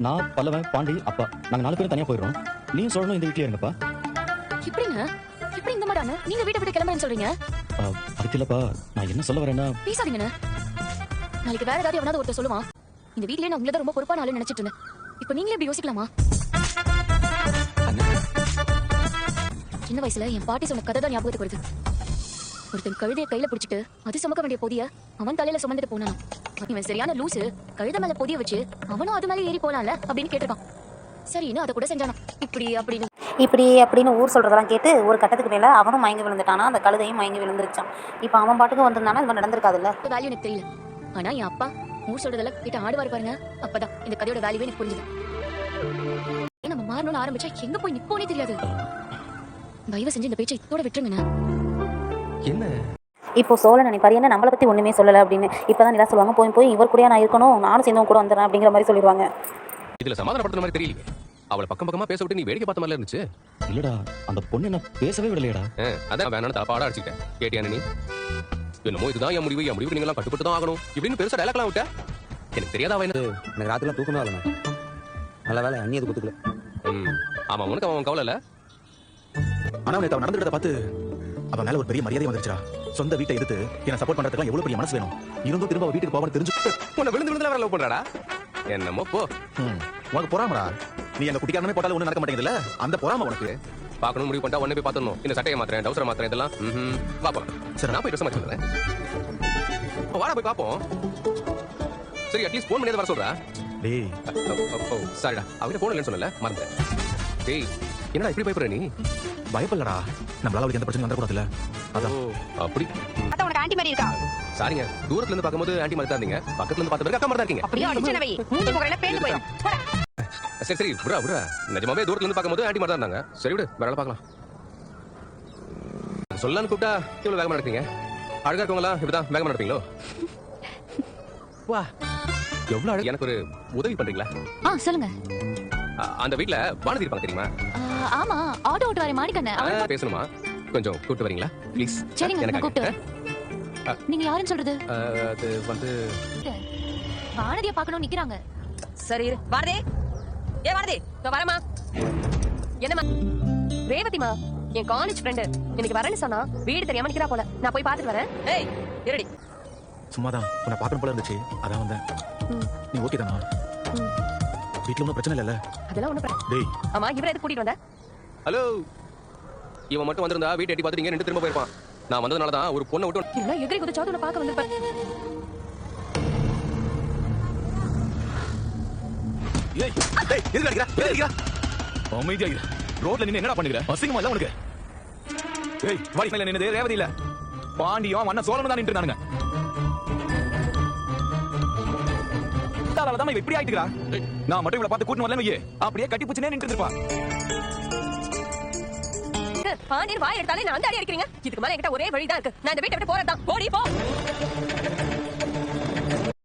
நான் பல்லவன் பாண்டி அப்பா நாங்க 4 பேரும் தனியா போயிடுறோம். நீயும் சொல்லணும் இந்த வீட்லயே இருங்கப்பா. எப்படிங்க எப்படி இந்த மாட்டானு நீங்க வீட்டை விட்டு கிளம்புறேன்னு சொல்றீங்க? அதுக்கு இல்லப்பா, நான் என்ன சொல்ல வரேன்னா பேசாதீங்கண்ணே. நாளைக்கு வேற ஏதாவது எவனாவது ஒருத்தர் சொல்லுவான் இந்த வீட்லயே நான் உங்களை ரொம்ப பொறுப்பான ஆளு நினைச்சிட்டு இருந்தேன். இப்ப நீங்களே இப்படி யோசிக்கலாமா? சின்ன வயசுல என் பாட்டி சொன்ன கதை தான் ஞாபகத்துக்கு வருது. ஒருத்தன் கழுதைய கையில பிடிச்சிட்டு அது சுமக்க வேண்டிய பொதிய அவன் தலையில சுமந்துட்டு போனான். இவன் சரியான லூசு, கழுத மேல பொதிய வச்சு அவனும் அது மேல ஏறி போலாம்ல அப்படின்னு கேட்டிருக்கான். சரின்னு அதை கூட செஞ்சானா. இப்படி அப்படின்னு ஊர் சொல்கிறதெல்லாம் கேட்டு ஒரு கட்டத்துக்கு மேலே அவனும் மயங்கி விழுந்துட்டானா, அந்த கழுதையும் மயங்கி விழுந்துருச்சான். இப்போ அவன் பாட்டுக்கு வந்திருந்தானா இது நடந்திருக்காதுல்ல. வேல்யூ எனக்கு தெரியல, ஆனா என் அப்பா ஊர் சொல்றதெல்லாம் கேட்டு ஆடுவாரு பாருங்க. அப்பதான் இந்த கதையோட வேல்யூவே எனக்கு புரிஞ்சுது. நம்ம மாறணும்னு ஆரம்பிச்சா எங்க போய் நிப்போனே தெரியாது. தயவு செஞ்சு இந்த பேச்சை இதோட விட்டுருங்கண்ணா. என்ன இப்போ சோழ நினைப்பாரு என்ன நம்மளை பற்றி ஒன்றுமே சொல்லலை அப்படின்னு. இப்போ தான் எல்லாம் சொல்லுவாங்க போய் போய் இவர் கூட நான் இருக்கணும், நானும் சேர்ந்தவங்க கூட வந்துடுறேன் அப்படிங்கிற மாதிரி சொல்லிடுவாங்க. இதுல சமாதானப்படுத்துற மாதிரி தெரியல. அவளை பக்கம் பக்கமா பேச விட்டு நீ வேடிக்கை பார்த்த மாதிரி இருந்துச்சு. இல்லடா, அந்த பொண்ணு என்ன பேசவே விடலையடா. அதான் வேணான்னு தப்பாடா அடிச்சுட்டேன். கேட்டியா நீ? என்னமோ இதுதான் என் முடிவு நீங்க எல்லாம் கட்டுப்பட்டு தான் ஆகணும் இப்படின்னு பெருசா டயலாக்லாம் விட்ட. எனக்கு தெரியாதா அவன் எனக்கு ராத்திரிலாம் தூக்கமே வரல. நல்ல வேலை அண்ணி அது குத்துக்கல. ஆமா உனக்கு அவன் கவலை இல்ல. ஆனா அவன் நடந்துக்கிறத பார்த்து அவன் மேல ஒரு பெரிய மரியாதை வந்துருச்சா. சொந்த வீட்டை எடுத்து என்ன சப்போர்ட் பண்றதுக்கு எவ்வளவு பெரிய மனசு வேணும். இருந்தும் திரும்ப வீட்டுக்கு போவான்னு தெரிஞ்சு உன்னை விழுந்து வேற லவ் பண்றாடா. என்னமோ போ. உனக்கு பொறாமடா. நீ எங்க குட்டிக்காரனே போட்டாலும் ஒண்ணு நடக்க மாட்டேங்குதுல்ல, அந்த பொறாம உனக்கு. பாக்கணும் முடிவு பண்ணிட்டா உடனே போய் பாத்துறணும். இந்த சட்டையை மாத்திரேன், டவுசரை மாத்திரேன், இதெல்லாம் பாப்போம். சரி நான் போய் ட்ரெஸ் மாத்தி வந்துறேன். வாடா போய் பாப்போம். சரி அட்லீஸ்ட் போன் பண்ணியது வர சொல்றா. டேய் சாரிடா, அவகிட்ட போன் இல்லைன்னு சொன்னல, மறந்துட்டேன். டேய் என்னடா இப்படி பயப்படுற நீ? பயப்படலடா, நம்மளால அவளுக்கு எந்த பிரச்சனையும் வந்துடக்கூடாதுல்ல, அதான். அப்படி அத உனக்கு ஆன்ட்டி மாதிரி இருக்கா? சாரிங்க, தூரத்துல இருந்து பாக்கும்போது ஆன்ட்டி மாதிரி தான் இருந்தீங்க, பக்கத்துல இருந்து பார்த்த பிறகு அக்கா மாதிரி தான் இருக்கீங்க. அப்படியே அடிச்சனவை மூஞ்சி முகரையில பேந்து போயிடும். சரி சரி விடா நிஜமாவே தூரத்துல இருந்து பார்க்கும்போது ஆன்ட்டி மாதிரி தான் இருந்தாங்க. சரி விடு, வேற வேலை பார்க்கலாம். சொல்லலான்னு கூப்பிட்டா இவ்வளவு வேகமா நடப்பீங்க. அழகா இருக்கவங்களாம் இப்படிதான் வேகமா நடப்பீங்களோ? வா எவ்வளவு அழகு. எனக்கு ஒரு உதவி பண்றீங்களா? சொல்லுங்க. அந்த வீட்ல வானதி இருப்பாங்க தெரியுமா? ஆமா, ஆட்டோ ஓட்டு வரேன் மாணிக்கண்ணே. பேசணுமா? கொஞ்சம் கூப்பிட்டு வரீங்களா ப்ளீஸ்? சரிங்க, நான் கூப்பிட்டு. நீங்க யாருன்னு சொல்றது? அது வந்து வானதியை பார்க்கணும் நிக்கிறாங்க. சரி இரு. வானதி, ஏ வானதி, நான் வரமா. என்னமா? ரேவதிமா, என் காலேஜ் ஃப்ரெண்ட். இன்னைக்கு வரேன்னு சொன்னா வீடு தெரியாம நிக்கிறா போல. நான் போய் பார்த்துட்டு வரேன். ஏய் இருடி. சும்மாதான் உன்னை பார்க்கணும் போல இருந்துச்சு, அதான் வந்தேன். நீ ஓகே தானா? வீட்டுல ஒன்றும் பிரச்சனை இல்லைல்ல? அதெல்லாம் ஒண்ணும். டேய் ஆமா, இவரை எதுக்கு கூட்டிட்டு வந்த? ஹலோ, இவன் மட்டும் வந்திருந்தா வீட்டை எட்டி பார்த்துட்டு இங்க திரும்ப போயிருப்பான். நான் வந்ததுனால தான் ஒரு பொண்ணை விட்டு இல்ல எதிரி குதிச்சாவது உன்னை பார்க்க வந்திருப்பேன். ஏய் டேய் எதுக்கு அடிக்குற? எதுக்கு அடிக்குற? அமைதியா இரு. ரோட்ல நின்னு என்னடா பண்ணுகிற? அசிங்கமா இல்ல உனக்கு? ஏய் வாடி மேல நின்னதே ரேவதி இல்ல, பாண்டியும் அண்ணன் சோழனும் தான் நின்னுட்டு இருந்தானுங்க. தான் இப்படி ஆயிட்டுக்கிறா. நான் மட்டும் இவளை பார்த்து கூட்டிட்டு வரலன்னு வையே, அப்படியே கட்டி பிடிச்சுனே நின்று இருப்பா. பாண்டியன் வாய் எடுத்தாலே நான் அந்த அடி அடிக்கிறீங்க. இதுக்கு மேல என்கிட்ட ஒரே வழிதான் இருக்கு. நான் இந்த வீட்டை விட்டு போறேன் தான். ஓடி போ.